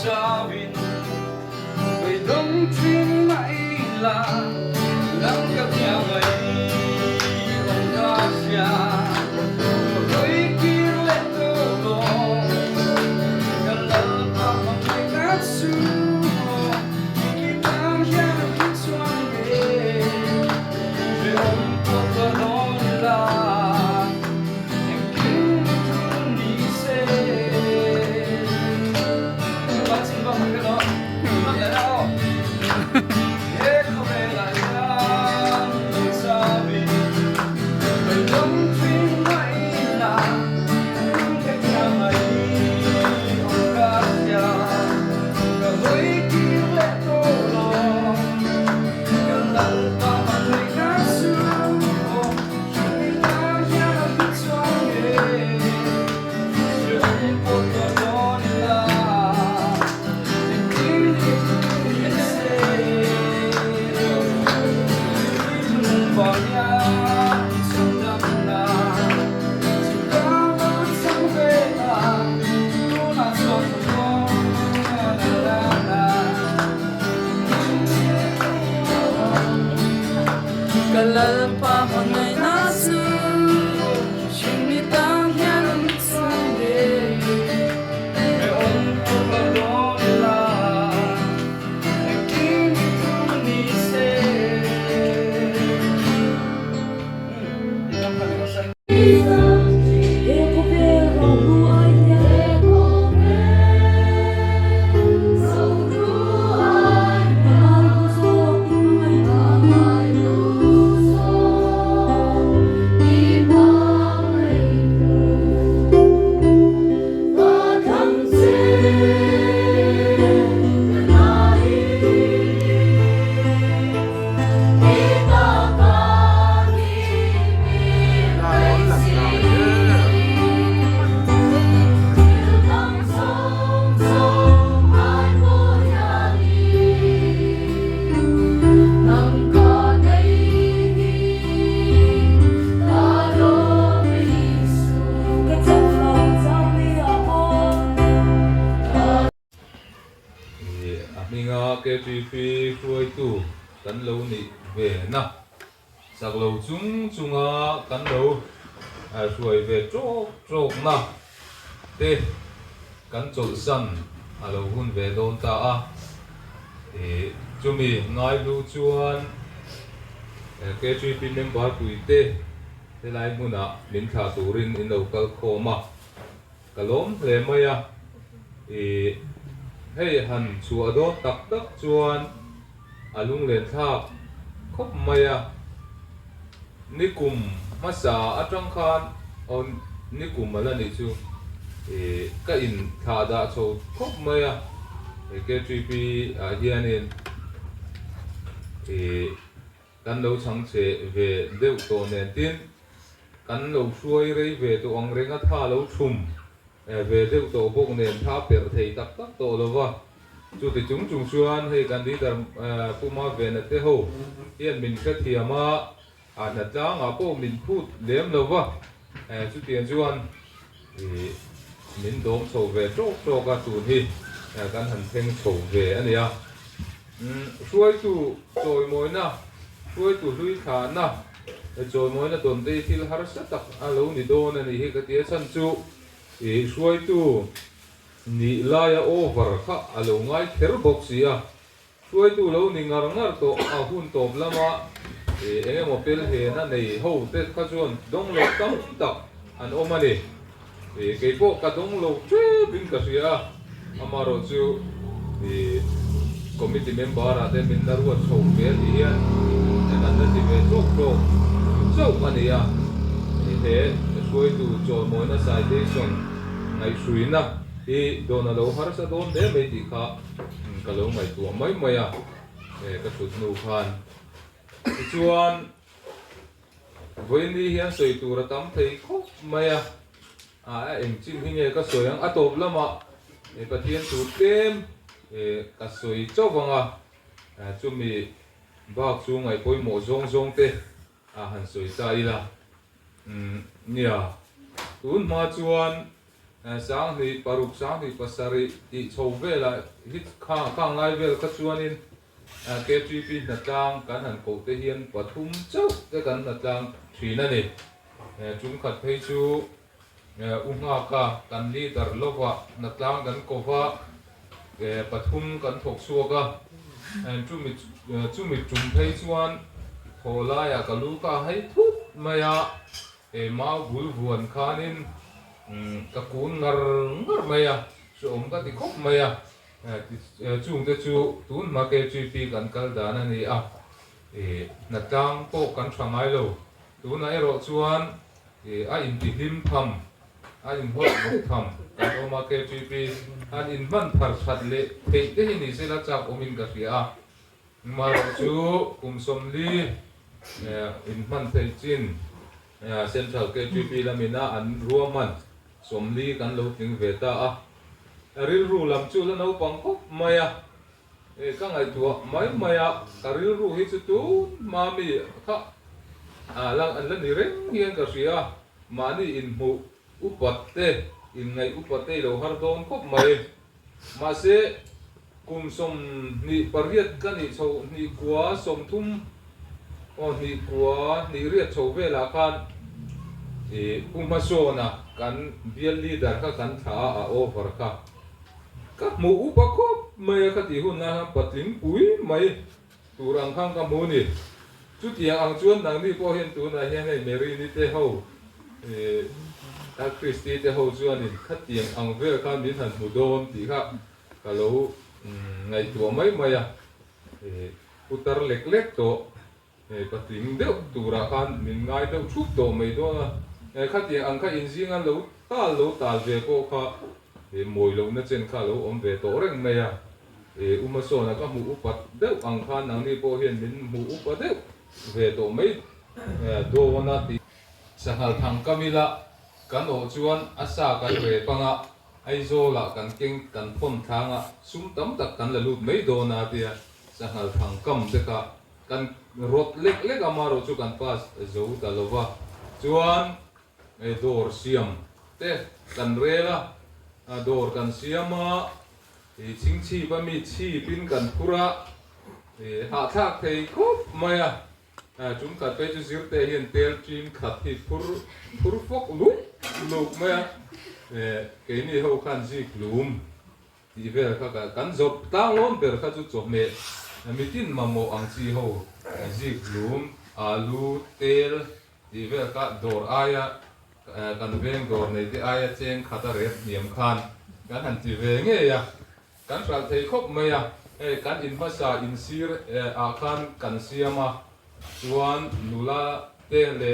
cho mình về đông chuyên mãi là nắng gặp nhà mây lòng ta xa với kia lên tô đồ cả lần ta bằng tay nát xuống khi ta ra những xoan về về ôm cuộc đời đó là em kính thương đi xe Kalan pa manay nasu Shinitang yan Sunday về ôm cuộc đời đó là em kính thương đi xe mình cái chi phí phơi tu cắn lâu nị về na sạc lâu chung chung cắn lâu phơi về chốt chốt na thế cắn chốt sân lâu hun về đồn ta thì chúng mình nói lưu chuan cái chi phí mình bảo tuổi thế thế lại muốn mình thả tủ rin in đầu cái khô mà cái lốm lên mày thì hei han chua do tak tak chuan alung len thak khop maya nikum masa atang khan on nikum mala ni chu ka in tha da cho khop maya ke trp hianin kan lo chang che ve deuh to nen tin kan lo hruai rei ve to ang renga tha lo thum về theo tổ bộ nền tháp để thầy tập tất tổ lo vào chủ tịch chúng trung xuân hay cần đi tầm puma về nè thế hồ hiện mình cái thì mà nè giá ngã bộ mình phút liếm lo vào chủ tiền xuân thì mình đốm sầu về chỗ cả tuần hi kan han theng chho ve ania suai tu choi moi na suai tu hlui tha na choi moi na ton te thil har sa tak alo ni don ani he ka tia chan chu suai tu ni laya over kha alo ngai ther box ya suai tu lo ni ngar ngar to a hun top lama enge mo pel he na nei ho te kha chuan dong lo tam tak an omani ke po ka dong lo che bin ka sia amaro chu committee member ate min darwa chho ve ni ya nan na ti ve chok chok chok ani ya he suai tu cho mo na sai de song ngai suina dona lo har sa don de me ti kha ka lo mai tu mai mai ya ka thut nu khan chuan voi ni hian soi tu ra tam thei khop mai ya em chin hi nge ka soyang atop lama pathian tu tem ka soi chawanga chumi bak chu ngai poi mo zong zong te han soi ta ila nia tun ma chuan sang ni paruk sang ni pasari ti chhovela hit kha ngai vel ka chuanin KGP na tlang kan han ko te hian pathum chau te kan na tlang thina ni chung khat phei chu unga ka kan leader lova na tlang kan kova pathum kan thok suaka chumi chum phei chuan thola ya kalu ka hai thut maya ma bul vuan khanin ka kun ngar maya som ka ti khop maya chung te chu tun ma ke GP kan kal dan ani na tlang po kan thangai lo tun ai ro chuan a in ti him tham a in hot mok tham kan o ma ke GP an in man thar that le te te ni se la chak omin ka ria ma ro chu kum som li in man thei chin central KGP lamina an ruaman som li kan lo ting ve ta ril ru lam chu la no pang khop maya ka ngai tua mai maya ka ril ru hi chu tu ma mi kha lang an la ni reng hian ka ria ma ni in mu upat te in ngai upat te lo har don khop mai ma se kum som ni pariat ka ni chho ni kwa som thum ni kwa ni riat chho ve la khan puma so na kan bial leader ka kan tha a over ka mu upa ko mai ka ti hun na patling pui mai turang khang ka mu ni chu tiang ang chuan nang ni po hian tu na hian nei mary ni te ho ta Christy te ho chuan in khat tiang ang ve khan min han mu dom ti kha ka lo ngai tu mai mai utar lek lek to patling deuh tura khan min ngai deuh thup to mai do na khat tiang ang kha in zinga lo tal ve ko kha moi lo na chen kha lo om ve to reng mai uma so na ka mu upat deuh ang khan nang ni po hian min mu upat deuh ve to mai do na ti sahal thang kamila kan o chuan asa kan re panga ai zo la kan king kan phom thanga sum tam tak kan la lut mai do na tia sahal thang kam te ka kan rot lek lek amaro chu kan pas zo ta lova chuan dor siam te kan rela dor kan siama ching chi ba mi chi pin kan pura ha thak thei khop maya chúng ta phải chú te hiện tel chim khát thì phur phok luk maya cái này hậu khăn gì lùm thì về các cán dọc tang lon per các chú chọc mẹ mi tin mà mò ang chi hậu gì lùm alu tel thì về các dor aya kan ven dor này thì aya chen khát rep niệm khan kan han thì về nghe ya kan phải thấy khóc maya kan in phasa in sir khan kan siama chuan nula te le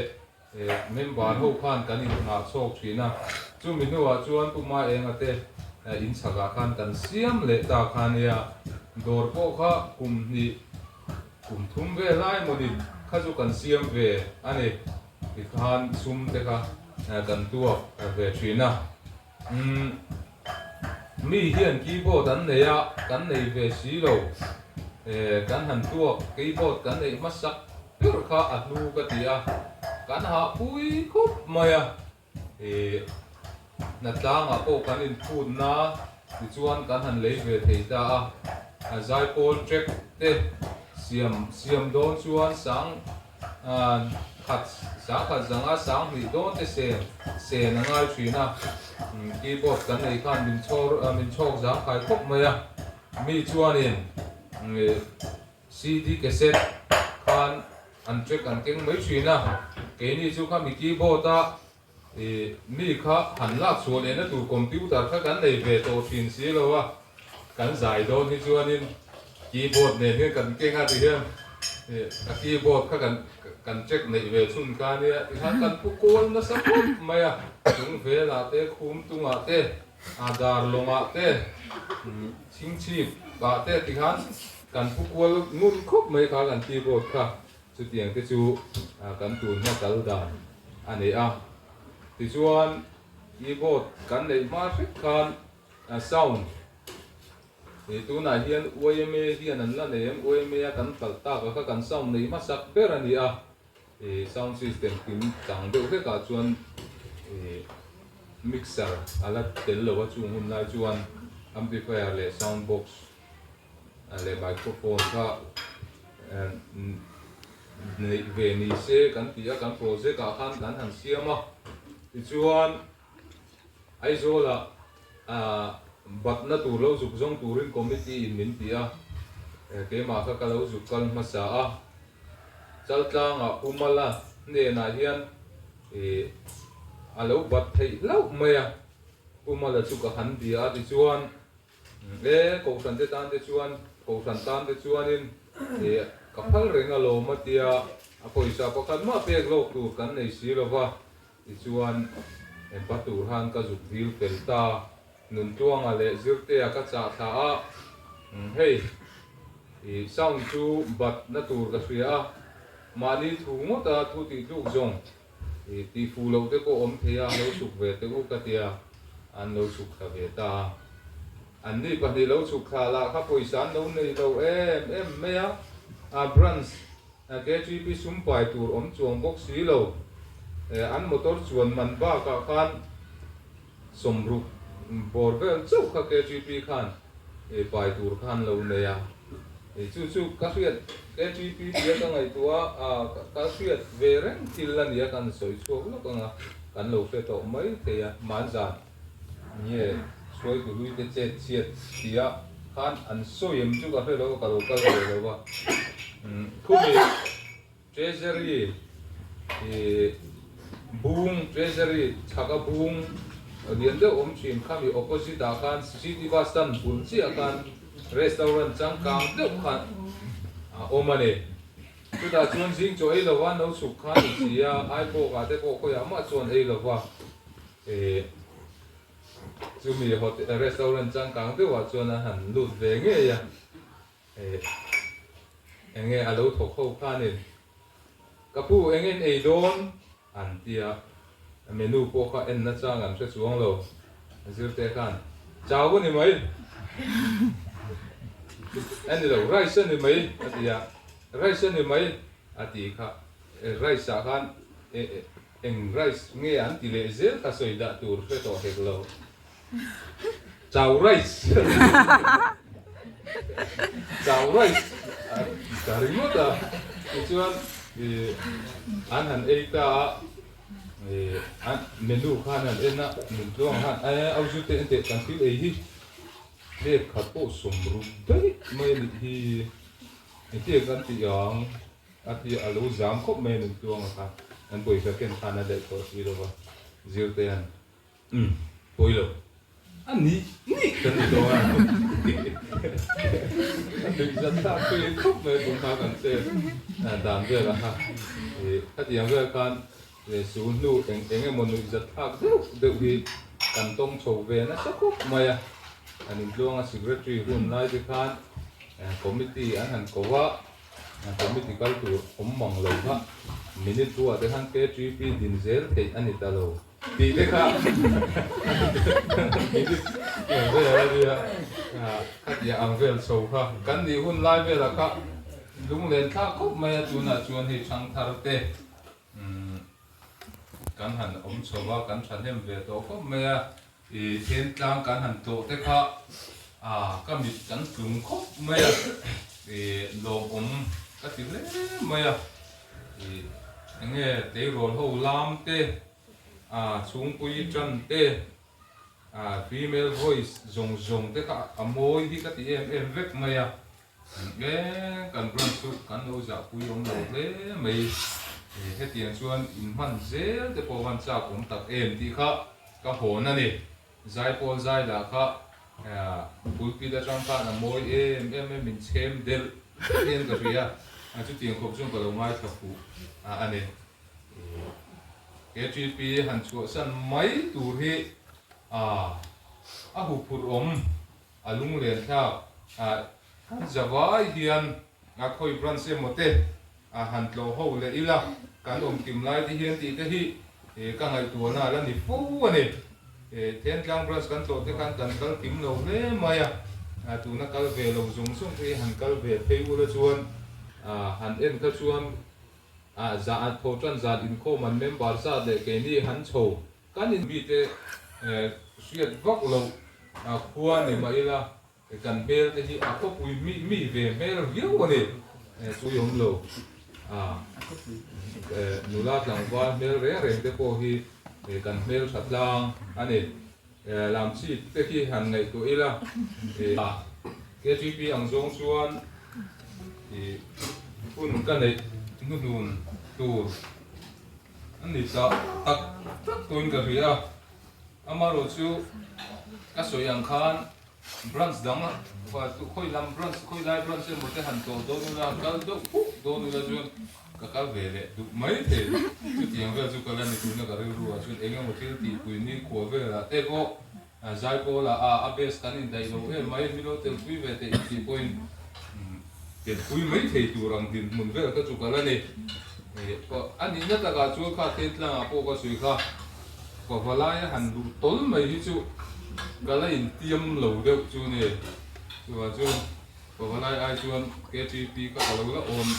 member ho khan kan in nga chok thina chu mi nuwa chuan puma enga te in chhaga khan kan siam le ta khan ya dor po kha kum thum ve lai moni kha chu kan siam ve ani ki khan sum te kha kan tua ve thina mi hian keyboard an neya kan nei ve si lo kan han tua keyboard kan nei masak pur kha atlu ka tia kan ha pui khop maya na tanga po kan in phun na ti chuan kan han lei ve thei ta a zai pol trek te siam don chuan sang khat sa khat zanga sang mi don te se na ngai thina keyboard kan nei khan min chok zang khai khop maya mi chuan in CD cassette khan an trek an keng mai thina ke ni chu kha mi keyboard ta mi kha han lak chuan ena tu computer kha kan nei ve to thin si lo wa kan zai don ni chuan in keyboard ne ne kan keng a ti hiam a keyboard kha kan check nei ve chun ka ni ti kha kan pu kol na sa khop maya tung ve la te khum tunga te adar longa te ching chi ba te ti khan kan pu kol ngun khop mai kha kan keyboard kha chu tiang te chu kan tu na kal dan ani a ti chuan keyboard kan nei ma thik khan sound tu na hian OMA hian an la nem OMA kan tal ta ka kan sound nei ma sak per ani a sound system kin tang deuh he ka chuan mixer ala tel lo chu hun lai chuan amplifier le sound box le microphone ka nei ve ni se kan tia kan project ka khan kan han siama ti chuan ai zola bat na tu lo zuk zong turin committee in min tia ke ma kha ka lo zuk kal ma sa a chal tlang a umala ne na hian alo bat thei lo maya umala chu ka han dia ti chuan ko san te tan te chuan ko san tan te chuan in ka phal renga lo ma tia a poisa pakhat ma pek lo tu kan nei si lo wa ti chuan patur han ka zuk dil pel ta nun tuang a le zirte a ka cha tha a hei sound chu bat na tur ka hria mani thu ngota thu ti lu zong ti fu lo te ko om thea lo suk ve te u ka tia an lo suk kha ve ta an ni pa ni lo suk kha la kha poisa no nei lo em me a brands a KGP sum pai tur om chuang box si lo an motor chuan man ba ka khan somru borvel chu kha KGP khan pai tur khan lo ne ya chu ka hriat KGP dia ka ngai tua ka hriat ve reng til la nia kan soi chuak lo ka nga kan lo fe to mai te ya man zan nie soi ku lui te che chiat tia khan an soyem chu ka fe lo ka lo ka lo wa khu be treasury bung treasury chaka bung lian de om chin khami opposite akan city bastan bunchi akan restaurant changkang de khan omane tu da chuan jing cho ei lo wa no suk khan sia ai po ka te ko ya ma chuan ei lo wa chu mi hotel restaurant changkang de wa chuan han lut ve nge ya enge alo thok ho khanin kapu engen ei don an tia menu po kha en na chang an se chuang lo zirte khan chaw ni mai en lo rice ni mai atia rice ni mai ati kha rice khan eng rice nge an ti le zel ka soi da tur fe to he lo chaw rice chaw rice karimota chuan an han eita an menu khan an ena min tuang han au ju te ente kan fil ei hi le khat po somru dai mai hi ente kan ti yang ati alo jam khop mai min tuang kha an poi sa ken khana de ko si lo ba zir te an poi lo an ni kan ti do an ti za ta poi khop mai bun kha kan se dan ve la ha ati yang ve kan xuống nu em một người rất thắc được vì cần tông sầu về nó sắc khúc mày anh luôn là secretary hun lại thì khan committee anh han có vợ committee cái tụ ông mong lâu ha mình tua để han cái GP din zel thì anh ta lâu thì đấy kha mình bây giờ đi khách nhà ăn về sầu ha cần đi hun lại về là kha đúng lên thắc khúc mày tu na chuan thì sang thar te kan han om chowa kan than hem ve to ko me thiên tlang kan han to te kha ka mit kan tlung khop mai lo ka ti le mai nge te rol ho lam te chung pui chan te female voice zong te ka amoi hi ka ti em vek mai nge kan bron su kan lo za pui om lo le mai he tiang chuan in man zel te po wan cha kum tak em ti kha ka hon ani zai pol zai la kha pulpi da chang kha na moi em min chem del yen ka ria chu tiang khop chung ka lo mai ka pu ani KGP han chu san mai tur hi hu phur om alung len tha zawai hian khoi bran se mote han tlo ho le ila kan kim lai ti hian ti te hi ka ngai tu na la ni fu ani ten tlang bras kan tlo te kan kal kim lo le maya tu na kal ve lo zung sung ti han kal ve phei u la chuan han en ka chuan za at tho tran za in ko man member sa de ke ni han chho kan in bi te siat vak lo khuwa ni ma ila kan bel te hi a ko pui mi ve mel viu ani chu yom lo nula tlang wa mel re te ko hi kan mel that lang ani lam chi te hi han ngai to ila KGP ang zong chuan phun kan nei nun tur ani ta tak tuin ka ria amaro chu ka soyang khan branch dang fa tu khoi lam branch khoi lai branch se mote han to do nu na kal do nu la chuan ka kal ve le du mai the chu tiang ve chu kala ni tu na ka ru ru a chuan engam mo thil ti pui ni ko ve la te ko zai ko la a bes kan in dai lo e mai mi lo tel pui ve te ti point ke pui mai the tu rang din mun ve ka chu kala ni ko ani na ta ga chu kha te tlang a po ko sui kha ko valai han du tol mai hi chu gala in tiam lo de chu ne chu wa chu ko valai ai chuan KGP ka lo la on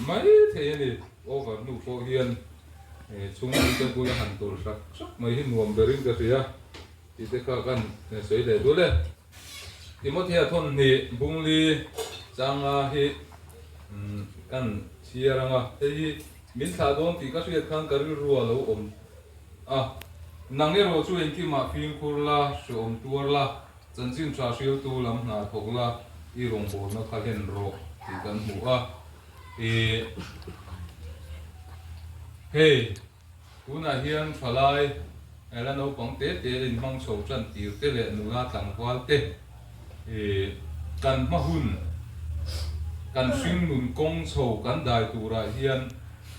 mai the ni o ga nu ko hian chung ni te pu la han tor sak mai hi nuam berin ka ria ti te ka kan sei le du le Timothea thon ni bungli changa hi kan chiaranga hi min tha don ti ka suet khan kar ru lo om nangero chu en ki ma phim kurla so om tur la chanchin tra sil tu lam na thokla I rong bol na khalhen ro ti kan mu hey kuna hian thalai ela no pang te in mang chho chan tir te le nula tlang wal te kan ma hun kan swing nun kong chho kan dai tura hian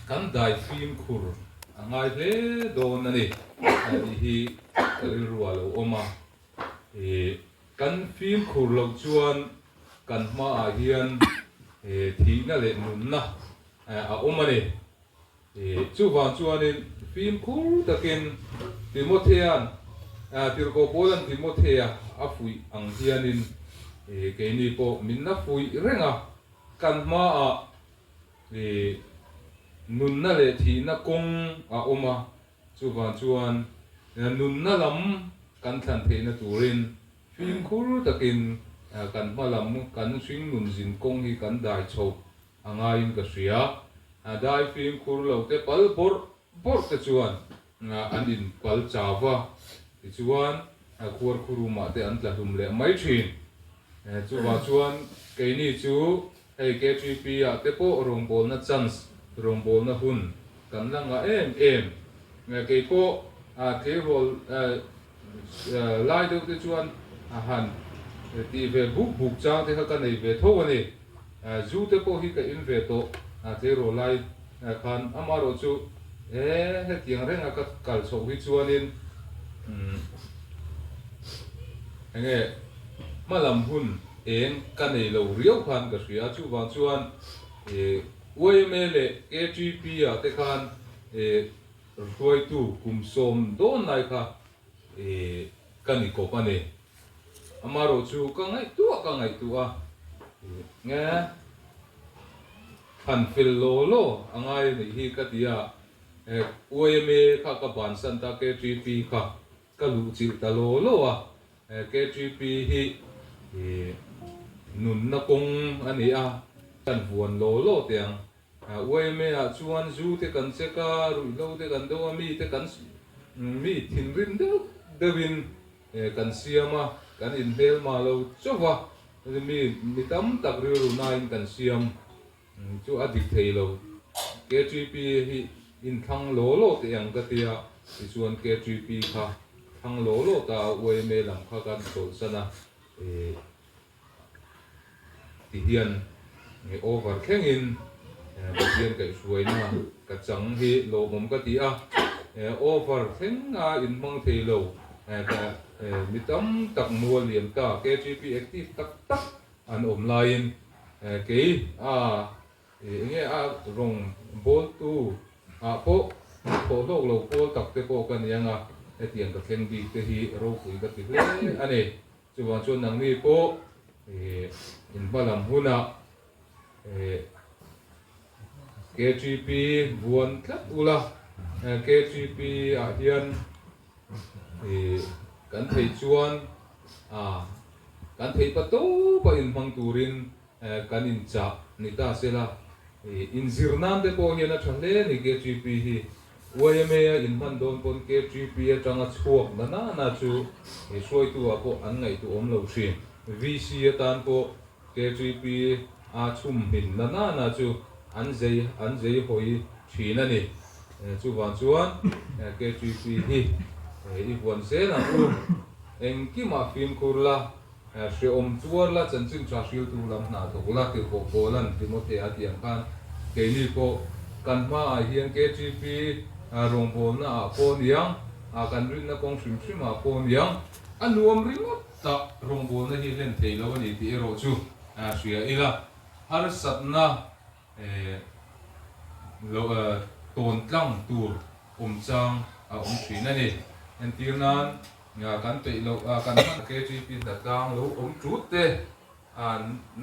kan dai phim khur angai le don ani hi ruwa lo oma kan phim khur lo chuan kan ma a hian thi na le nun na a oma ni chu van chuan in phim khur takin Timothean tirko polan Timothea a fui ang hian in ke ni po min na fui renga kan ma a nun na le thi na kong a oma chu van chuan nun na lam kan than the na turin phim khur takin kan ma lam kan swing nun jin kong hi kan dai chho anga in ka sia dai phim khur lo te pal bor te chuan an in pal chawa ti chuan khur khuruma te an tla hum le mai thin chu wa chuan ke ni chu hei KGP a te po rong bol na chance rong bol na hun kan langa em ke po ke rol lai do te chuan han ti ve buk chang te ka nei ve tho ani zu te po hi ka in ve to te ro lai khan amaro chu he tiang renga ka kal chho hi chuanin enge malam hun eng ka nei lo riau khan ka ria chu wa chuan oi mele KGP a te khan roi tu kum som don nai kha kani ko pane amaro chu ka ngai tu a nge han fil lo angai ni hi ka dia oi me kha ka ban san ta KGP kha ka lu chi ta lo a KGP hi nun na kong ani a kan vuan lo tiang wei me a chuan zu te kan se ka ru lo te kan do mi te kan mi thin rin devin kan siama kan in bel ma lo chowa mi tam tak ru na in kan siam chu adik thei lo KGP hi in thang lo te yang ka tia ti chuan KGP kha thang lo ta wei me lam kha kan so sana ti hian over khengin hian kai suai na ka chang hi lo mom ka ti a over khenga in mang thei lo ka mi tam tak nual liam ta KGP active tak an online ke nge a rong bol tu po lok lo pol tak te po kan yang a tiang ka khen bi te hi ro pui ka ti hle ani chuan chuan nang ni po in balam huna KGP buan tlat ula KGP a hian kan thei chuan kan thei pa to pa in mang turin kan in cha ni ta sela in zirnam te po hian a thanle ni KGP hi wayame in man don pon KGP a tanga chuak na chu soi tu a po an ngai tu om lo shi VC tan po KGP a chum hin na chu an zai hoi thina ni chu wan chuan KGP hi i buan se na u eng ki ma film kurla she om chuar la chan chin cha shil tu lam na to la ti ko lan ti mo te a tiang kan ke ni ko kan ma a hian KGP rong bo na a po niang a kan rin na kong shim a po niang anuam ring ta rong bo na hi len thei lo ni ti ro chu shia ila har sat na lo ton tlang tur chang thina ni en tirnan nga kan te lo kan KGP da tang lo tut te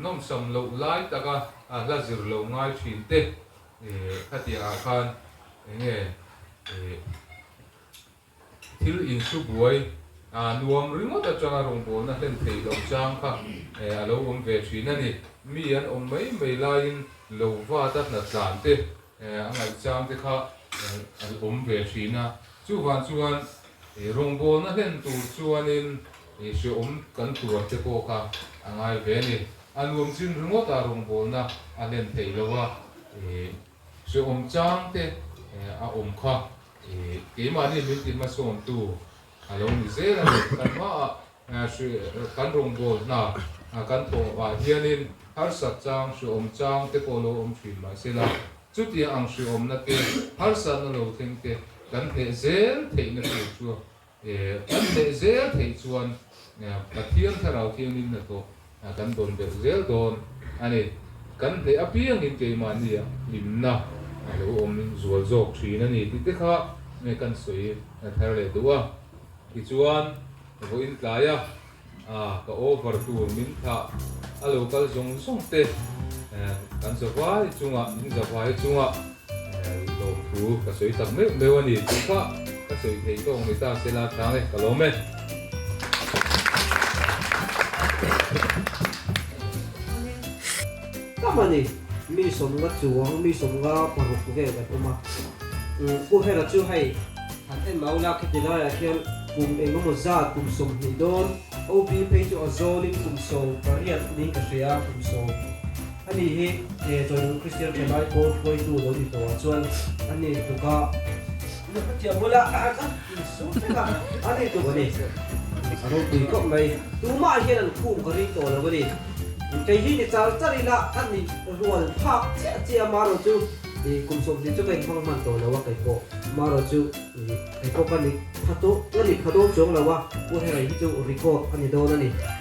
nom sam lo lai ta ka la zir lo ngai thin te khati a khan nge thil in su buai nuam ringo ta changa rong bo na len thei lo chang kha alo ve thina ni mi an mai lain lo wa ta na tlan te angai chang te kha ve thina chu chuan rong bo na len tu chuanin se kan tur te ko ka angai ve ni anuam chin ringo ta rong bo na alen thei lo wa se chang te kha ke ma ni min tin ma som tu alo ni zela kan ma kan rong bo na kan to wa hianin har sat chang se chang te ko lo thin ma sela chu ti ang se na ke har sat na lo theng te kan the zel thei na chu kan the zel thei chuan pathian tharau thiangin na to kan don be zel don ani kan the apiang in ke ma ni limna alo zual zok thina ni ti te kha me kan soi thar le duwa ti chuan vo in tlaya ka over tur min tha a local zong te kan zawai chunga in zawai chunga lom thu ka soi tak me wani ti kha ka soi thei to ni ta sela thang le kalome kamani mi som nga chuang mi som nga paruk ge ka tuma ku hera chu hai an en maula ke dina ya khian kum eng mo za kum som ni don ob pe chu azolin kum so pariat ni ka ria kum so ani he join Christian ke mai ko foi tu lo ni to chuan ani tu ka tia bola ka so ka ani tu ni aro tu ko mai tu ma hian an kum ka ri to lo ni cái gì thì sao chắc là anh đi ruột phạc chia mà rồi chứ thì cùng sống thì cho cái phong man tổ là cái cổ mà rồi chứ cái cổ cái này phát tố chống là wa của hay là cái record anh đâu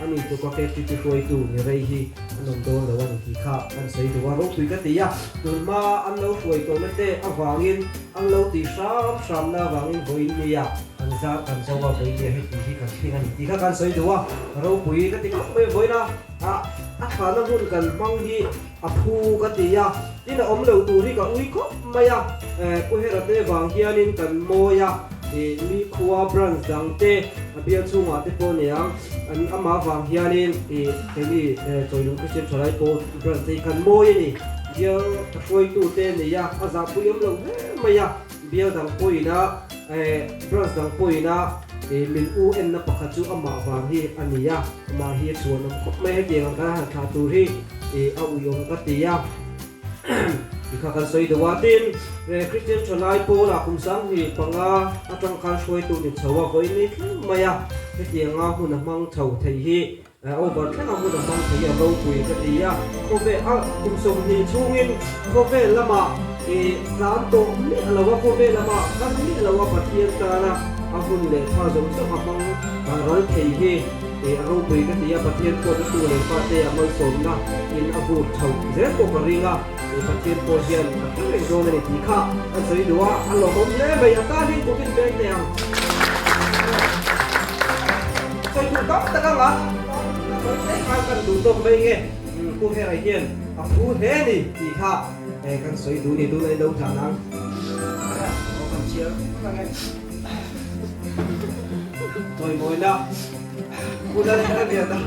anh thì có cái chữ phôi tu như vậy thì anh đâu là wa thì khác anh xây thì wa lúc tùy cái gì à từ mà anh lâu phôi tổ lên thế anh vàng in anh lâu thì sắm là vàng in phôi như à anh ra anh sau wa phôi như hay thì anh khác anh xây thì wa lâu phôi cái gì cũngไม่phôi na khá là hôn cần mang đi phu cái gì à đi là ông đầu tù đi cả uy cốt mày à cô hết là tê vàng kia nên cần mua à mi khua branch dang te abia chunga te po niang an ama wang hianin kemi choilung Christian Cholai po branch te kan moi ni bia khoi tu te ni ya aza puyam lo maya bia dang poina branch dang poina min u en na pakhachu ama wang hi ania ama hi chuan khop me ge nga ka tu hi au yong ka tia ikhakan soi the watin Christian Cholai po la kum sang hi panga atang kan shoi tu ni chawa koi ni maya he tianga hun mang chau thei hi over thana hun mang thei a lo pui ka tia ko ve a kum som hi chungin ko ve lama kan to ni alawa ko ve lama kan ni alawa pathian ta na ahun le tha jom so mang rol thei hi aro pui ka tia pathian ko tu le pa te amal som na in abu chau je ko ringa pathian po hian ring zone ni ti kha an soi duwa an lo hom le bai ata ni ko kin beng ne ang soi tu top ta ka ma soi te ka kan du dom bai nge ku he ai hian a fu he ni ti kha kan soi du ni du lai lo tha nang ko kan chia ka nge toi moi na ku da ni ka bia ta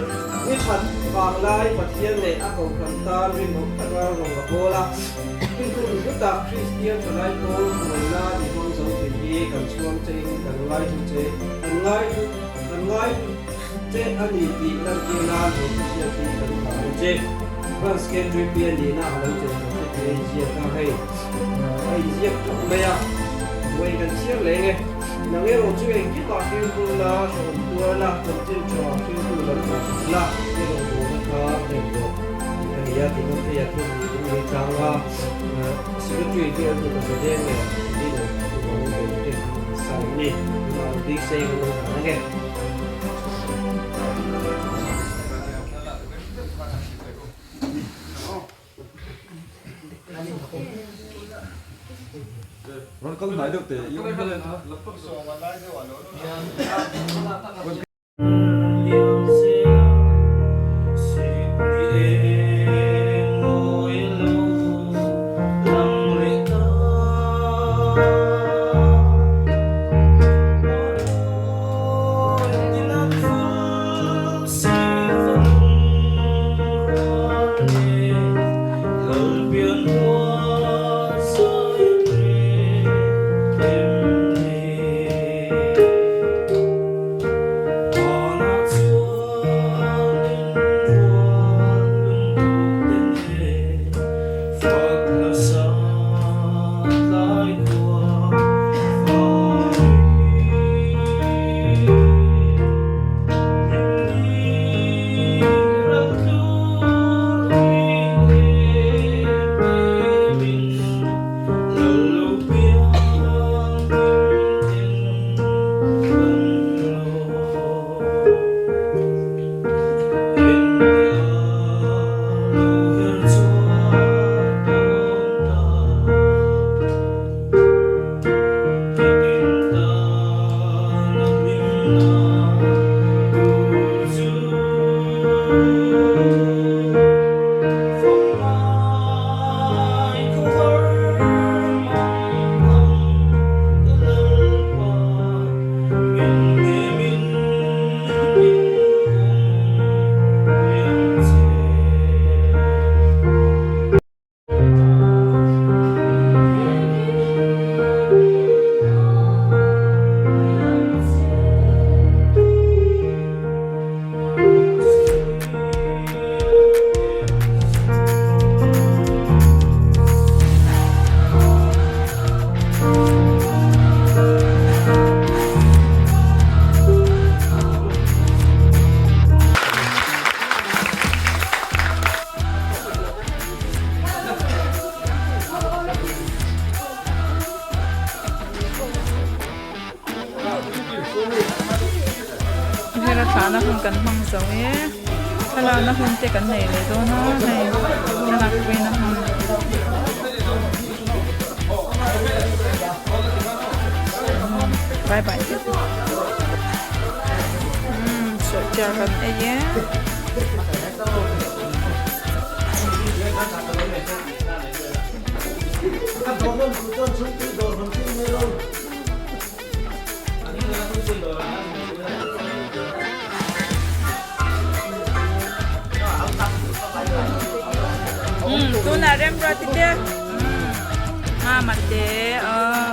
ni phat bang lai pathian le a ko kan ta rin mo ta ra ro ga bola tin tu ni ta Christian Cholai po mai na ni mong so ti hi kan chuang chei kan ngai tu che kan ngai che ani ti lan ke na ro ti sia ti kan ma che pas ke tri pian ni na lo che ko te sia ka hai ai sia tu me ya wei kan sia le nge na nge ro chu ki ta ki tu la so tu la kan tin cho ki tu la la ni ro do ka te do ani ya ti no te ya tu ni ta wa secretary ke tu ko de nge ni ro tu ko de te sa ni ma di se ko na nge Ron không nói được thì yêu hơn thôi. ra khá nó không cần mong giống ấy hay là nó không chỉ cần này để cho nó này nó là vì nó không bye bye chứ sợ chờ cần ấy nhé tu na Rembrandt te. Ma mate.